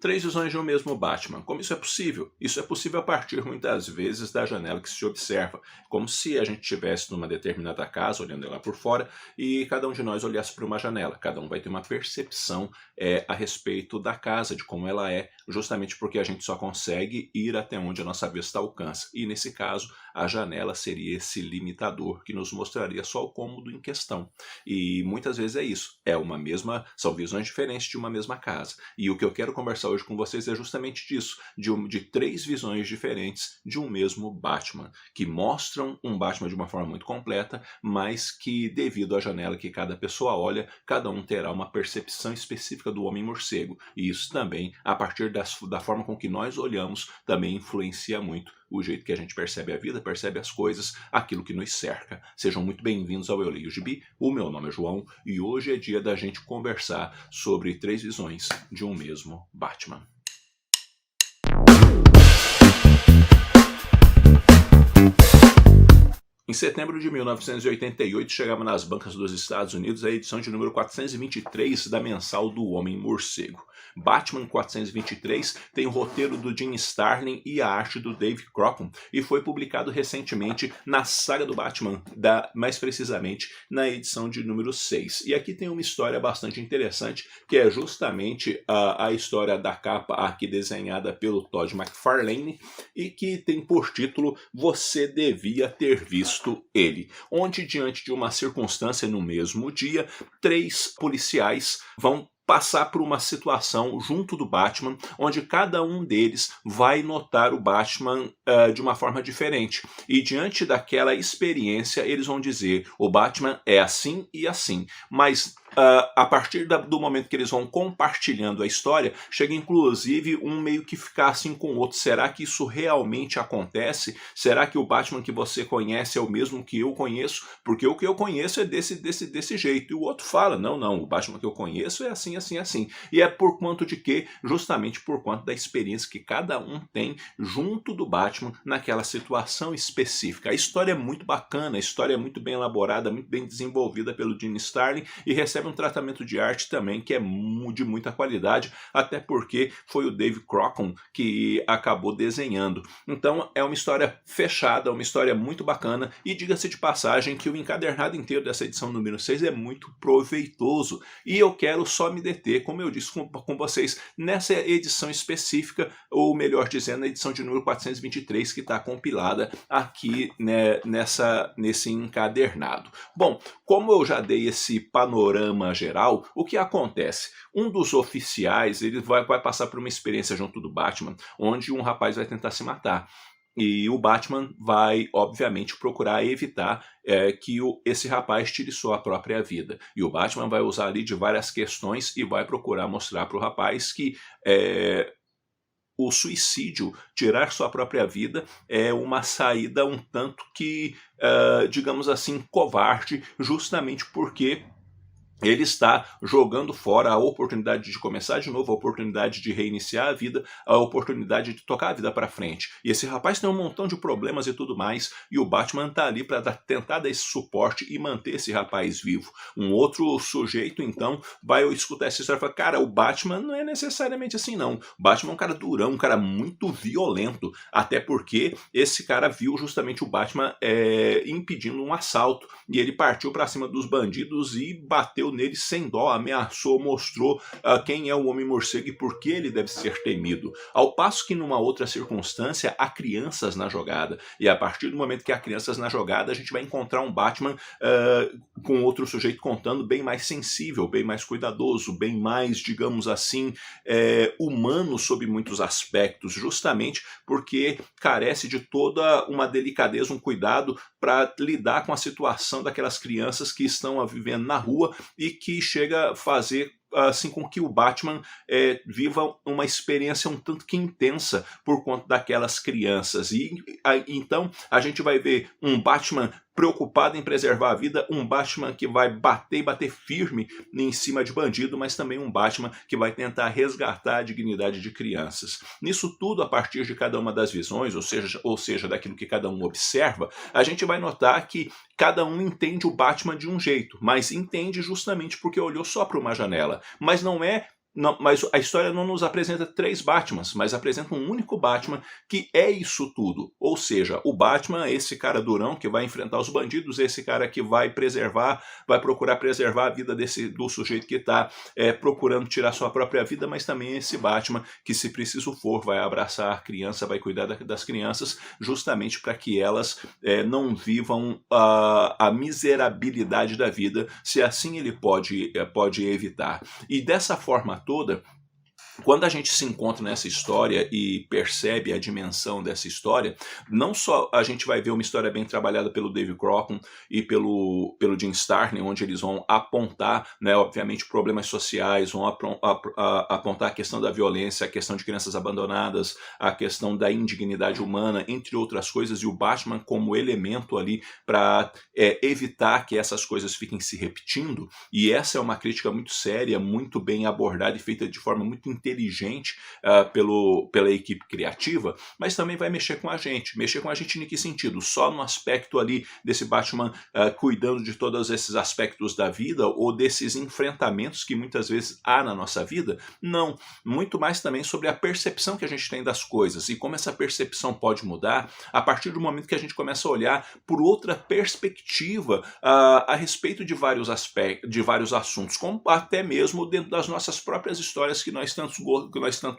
Três visões de um mesmo Batman. Como isso é possível? Isso é possível a partir, muitas vezes, da janela que se observa. Como se a gente estivesse numa determinada casa, olhando ela por fora, e cada um de nós olhasse para uma janela. Cada um vai ter uma percepção a respeito da casa, de como ela é, justamente porque a gente só consegue ir até onde a nossa vista alcança. E, nesse caso, a janela seria esse limitador que nos mostraria só o cômodo em questão. E muitas vezes é isso. São visões diferentes de uma mesma casa. E o que eu quero conversar hoje com vocês é justamente disso, de três visões diferentes de um mesmo Batman, que mostram um Batman de uma forma muito completa, mas que, devido à janela que cada pessoa olha, cada um terá uma percepção específica do Homem-Morcego. E isso também, a partir da forma com que nós olhamos, também influencia muito o jeito que a gente percebe a vida, percebe as coisas, aquilo que nos cerca. Sejam muito bem-vindos ao Eu Leio Gibi, o meu nome é João, e hoje é dia da gente conversar sobre três visões de um mesmo Batman. Em setembro de 1988, chegava nas bancas dos Estados Unidos a edição de número 423 da mensal do Homem-Morcego. Batman 423 tem o roteiro do Jim Starlin e a arte do Dave Crockett e foi publicado recentemente na saga do Batman, mais precisamente na edição de número 6. E aqui tem uma história bastante interessante, que é justamente a história da capa aqui desenhada pelo Todd McFarlane e que tem por título Você Devia Ter Visto Ele, onde, diante de uma circunstância no mesmo dia, três policiais vão passar por uma situação junto do Batman, onde cada um deles vai notar o Batman de uma forma diferente. E diante daquela experiência, eles vão dizer, o Batman é assim e assim. Mas a partir do momento que eles vão compartilhando a história, chega inclusive um meio que ficar assim com o outro. Será que isso realmente acontece? Será que o Batman que você conhece é o mesmo que eu conheço? Porque o que eu conheço é desse jeito. E o outro fala, não, o Batman que eu conheço é assim, assim, assim. E é por quanto de quê? Justamente por conta da experiência que cada um tem junto do Batman naquela situação específica. A história é muito bacana, a história é muito bem elaborada, muito bem desenvolvida pelo Jim Starlin e recebe um tratamento de arte também que é de muita qualidade, até porque foi o Dave Crockett que acabou desenhando. Então é uma história fechada, uma história muito bacana e diga-se de passagem que o encadernado inteiro dessa edição número 6 é muito proveitoso e eu quero só me deter, como eu disse com vocês, nessa edição específica, ou melhor dizendo, a edição de número 423 que está compilada aqui, né, nesse encadernado. Bom, como eu já dei esse panorama geral, o que acontece? Um dos oficiais ele vai passar por uma experiência junto do Batman, onde um rapaz vai tentar se matar. E o Batman vai, obviamente, procurar evitar que esse rapaz tire sua própria vida. E o Batman vai usar ali de várias questões e vai procurar mostrar para o rapaz que o suicídio, tirar sua própria vida, é uma saída um tanto que, digamos assim, covarde, justamente porque ele está jogando fora a oportunidade de começar de novo, a oportunidade de reiniciar a vida, a oportunidade de tocar a vida para frente. E esse rapaz tem um montão de problemas e tudo mais, e o Batman está ali para tentar dar esse suporte e manter esse rapaz vivo. Um outro sujeito, então, vai escutar essa história e falar, cara, o Batman não é necessariamente assim, não. O Batman é um cara durão, um cara muito violento, até porque esse cara viu justamente o Batman impedindo um assalto, e ele partiu para cima dos bandidos e bateu nele sem dó, ameaçou, mostrou quem é o Homem-Morcego e por que ele deve ser temido. Ao passo que numa outra circunstância há crianças na jogada, e a partir do momento que há crianças na jogada a gente vai encontrar um Batman com outro sujeito contando bem mais sensível, bem mais cuidadoso, bem mais, digamos assim, humano sob muitos aspectos, justamente porque carece de toda uma delicadeza, um cuidado para lidar com a situação daquelas crianças que estão vivendo na rua e que chega a fazer assim com que o Batman viva uma experiência um tanto que intensa por conta daquelas crianças. E então a gente vai ver um Batman preocupado em preservar a vida, um Batman que vai bater firme em cima de bandido, mas também um Batman que vai tentar resgatar a dignidade de crianças. Nisso tudo, a partir de cada uma das visões, ou seja, daquilo que cada um observa, a gente vai notar que cada um entende o Batman de um jeito, mas entende justamente porque olhou só para uma janela. Mas não é Não, mas a história não nos apresenta 3 Batmans, mas apresenta um único Batman que é isso tudo. Ou seja, o Batman é esse cara durão que vai enfrentar os bandidos, esse cara que vai procurar preservar a vida do sujeito que está procurando tirar sua própria vida, mas também esse Batman que, se preciso for, vai abraçar a criança, vai cuidar das crianças, justamente para que elas não vivam a miserabilidade da vida, se assim ele pode evitar. E dessa forma toda, quando a gente se encontra nessa história e percebe a dimensão dessa história, não só a gente vai ver uma história bem trabalhada pelo Dave Crockett e pelo Jim Starlin, onde eles vão apontar, né, obviamente, problemas sociais, vão apontar a questão da violência, a questão de crianças abandonadas, a questão da indignidade humana, entre outras coisas, e o Batman como elemento ali para evitar que essas coisas fiquem se repetindo. E essa é uma crítica muito séria, muito bem abordada e feita de forma muito inteligente pela equipe criativa, mas também vai mexer com a gente. Mexer com a gente em que sentido? Só no aspecto ali desse Batman cuidando de todos esses aspectos da vida ou desses enfrentamentos que muitas vezes há na nossa vida? Não. Muito mais também sobre a percepção que a gente tem das coisas e como essa percepção pode mudar a partir do momento que a gente começa a olhar por outra perspectiva a respeito de vários aspectos, de vários assuntos, como até mesmo dentro das nossas próprias histórias que nós tanto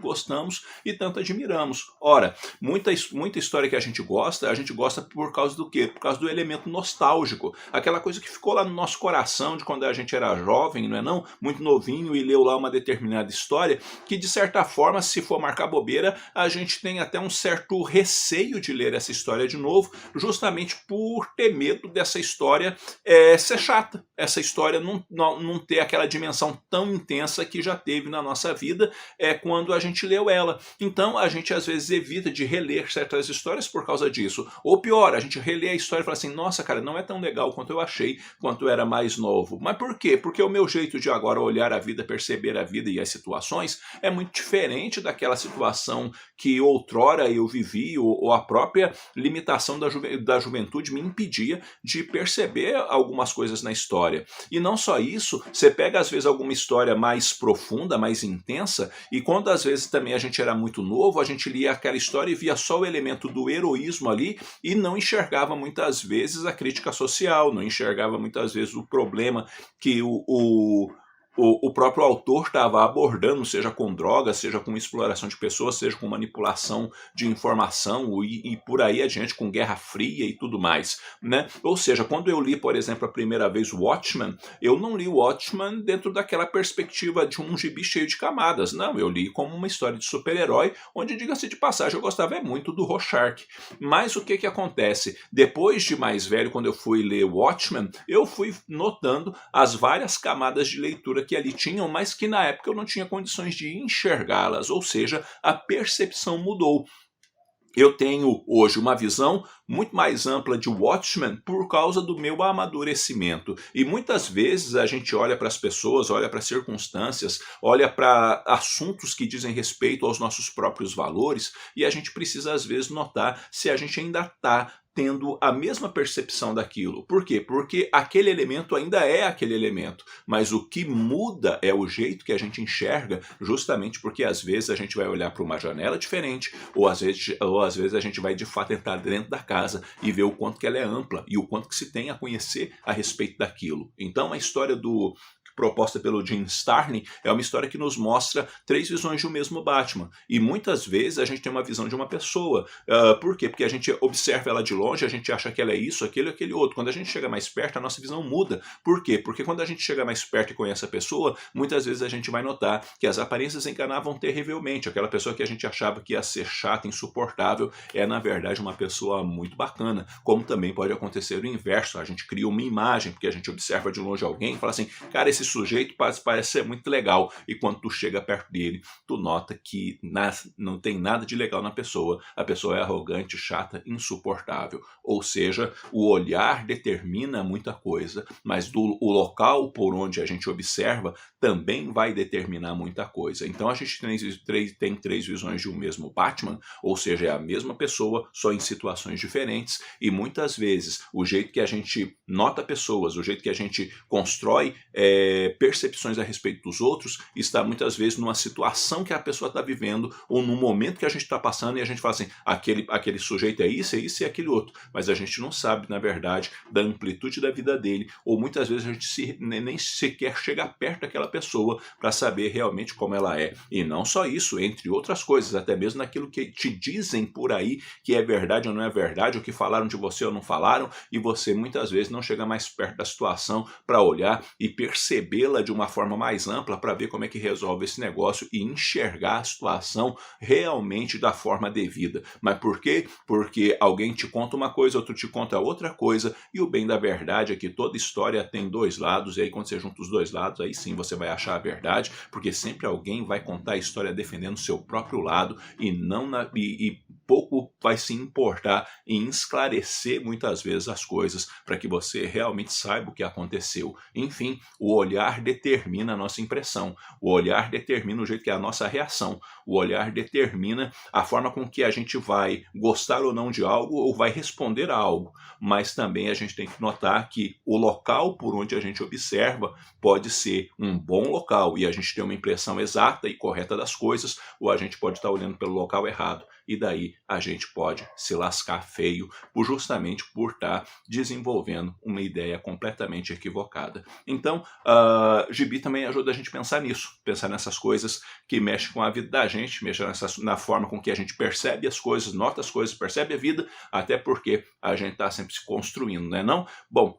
gostamos e tanto admiramos. Ora, muita história que a gente gosta por causa do quê? Por causa do elemento nostálgico, aquela coisa que ficou lá no nosso coração de quando a gente era jovem, não é não? Muito novinho e leu lá uma determinada história, que de certa forma, se for marcar bobeira, a gente tem até um certo receio de ler essa história de novo, justamente por ter medo dessa história ser chata, essa história não ter aquela dimensão tão intensa que já teve na nossa vida quando a gente leu ela. Então a gente às vezes evita de reler certas histórias por causa disso. Ou pior, a gente relê a história e fala assim, nossa cara, não é tão legal quanto eu achei quando eu era mais novo. Mas por quê? Porque o meu jeito de agora olhar a vida, perceber a vida e as situações é muito diferente daquela situação que outrora eu vivi, ou a própria limitação da juventude me impedia de perceber algumas coisas na história. E não só isso, você pega às vezes alguma história mais profunda, mais intensa, e quando às vezes também a gente era muito novo, a gente lia aquela história e via só o elemento do heroísmo ali e não enxergava muitas vezes a crítica social, não enxergava muitas vezes o problema que o próprio autor estava abordando, seja com drogas, seja com exploração de pessoas, seja com manipulação de informação e por aí adiante, com Guerra Fria e tudo mais, né? Ou seja, quando eu li, por exemplo, a primeira vez Watchmen, eu não li Watchmen dentro daquela perspectiva de um gibi cheio de camadas, não, eu li como uma história de super-herói, onde, diga-se de passagem, eu gostava muito do Rorschach. Mas o que acontece? Depois de mais velho, quando eu fui ler Watchmen, eu fui notando as várias camadas de leitura que ali tinham, mas que na época eu não tinha condições de enxergá-las, ou seja, a percepção mudou. Eu tenho hoje uma visão muito mais ampla de Watchmen por causa do meu amadurecimento. E muitas vezes a gente olha para as pessoas, olha para circunstâncias, olha para assuntos que dizem respeito aos nossos próprios valores e a gente precisa às vezes notar se a gente ainda está tendo a mesma percepção daquilo. Por quê? Porque aquele elemento ainda é aquele elemento, mas o que muda é o jeito que a gente enxerga, justamente porque às vezes a gente vai olhar para uma janela diferente, ou às vezes a gente vai de fato entrar dentro da casa e ver o quanto que ela é ampla e o quanto que se tem a conhecer a respeito daquilo. Então a história proposta pelo Jim Starlin é uma história que nos mostra 3 visões de um mesmo Batman. E muitas vezes a gente tem uma visão de uma pessoa. Por quê? Porque a gente observa ela de longe, a gente acha que ela é isso, aquele ou aquele outro. Quando a gente chega mais perto, a nossa visão muda. Por quê? Porque quando a gente chega mais perto e conhece a pessoa, muitas vezes a gente vai notar que as aparências enganavam terrivelmente. Aquela pessoa que a gente achava que ia ser chata, insuportável, é na verdade uma pessoa muito bacana. Como também pode acontecer o inverso. A gente cria uma imagem, porque a gente observa de longe alguém e fala assim, cara, esse sujeito parece ser muito legal, e quando tu chega perto dele, tu nota que não tem nada de legal na pessoa, a pessoa é arrogante, chata, insuportável. Ou seja, o olhar determina muita coisa, mas o local por onde a gente observa também vai determinar muita coisa. Então a gente tem 3 visões de um mesmo Batman, ou seja, é a mesma pessoa, só em situações diferentes, e muitas vezes o jeito que a gente nota pessoas, o jeito que a gente constrói percepções a respeito dos outros está muitas vezes numa situação que a pessoa está vivendo ou num momento que a gente está passando e a gente fala assim, aquele sujeito é isso e aquele outro, mas a gente não sabe, na verdade, da amplitude da vida dele, ou muitas vezes a gente nem sequer chega perto daquela pessoa para saber realmente como ela é. E não só isso, entre outras coisas, até mesmo naquilo que te dizem por aí que é verdade ou não é verdade, o que falaram de você ou não falaram, e você muitas vezes não chega mais perto da situação para olhar e percebê-la de uma forma mais ampla para ver como é que resolve esse negócio e enxergar a situação realmente da forma devida. Mas por quê? Porque alguém te conta uma coisa, outro te conta outra coisa, e o bem da verdade é que toda história tem dois lados, e aí quando você junta os dois lados, aí sim você vai achar a verdade, porque sempre alguém vai contar a história defendendo o seu próprio lado e não e pouco vai se importar em esclarecer muitas vezes as coisas para que você realmente saiba o que aconteceu. Enfim, o olhar determina a nossa impressão, o olhar determina o jeito que é a nossa reação, o olhar determina a forma com que a gente vai gostar ou não de algo ou vai responder a algo, mas também a gente tem que notar que o local por onde a gente observa pode ser um bom local e a gente tem uma impressão exata e correta das coisas, ou a gente pode estar olhando pelo local errado. E daí a gente pode se lascar feio justamente por estar desenvolvendo uma ideia completamente equivocada. Então, Gibi também ajuda a gente a pensar nisso, pensar nessas coisas que mexem com a vida da gente, mexem na forma com que a gente percebe as coisas, nota as coisas, percebe a vida, até porque a gente está sempre se construindo, né não? Bom,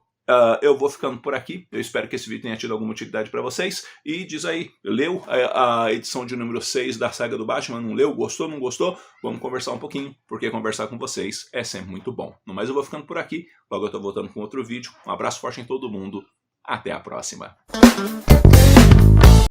eu vou ficando por aqui, eu espero que esse vídeo tenha tido alguma utilidade para vocês, e diz aí, leu a edição de número 6 da saga do Batman, não leu, gostou, não gostou? Vamos conversar um pouquinho, porque conversar com vocês é sempre muito bom. No mais eu vou ficando por aqui, logo eu tô voltando com outro vídeo, um abraço forte em todo mundo, até a próxima.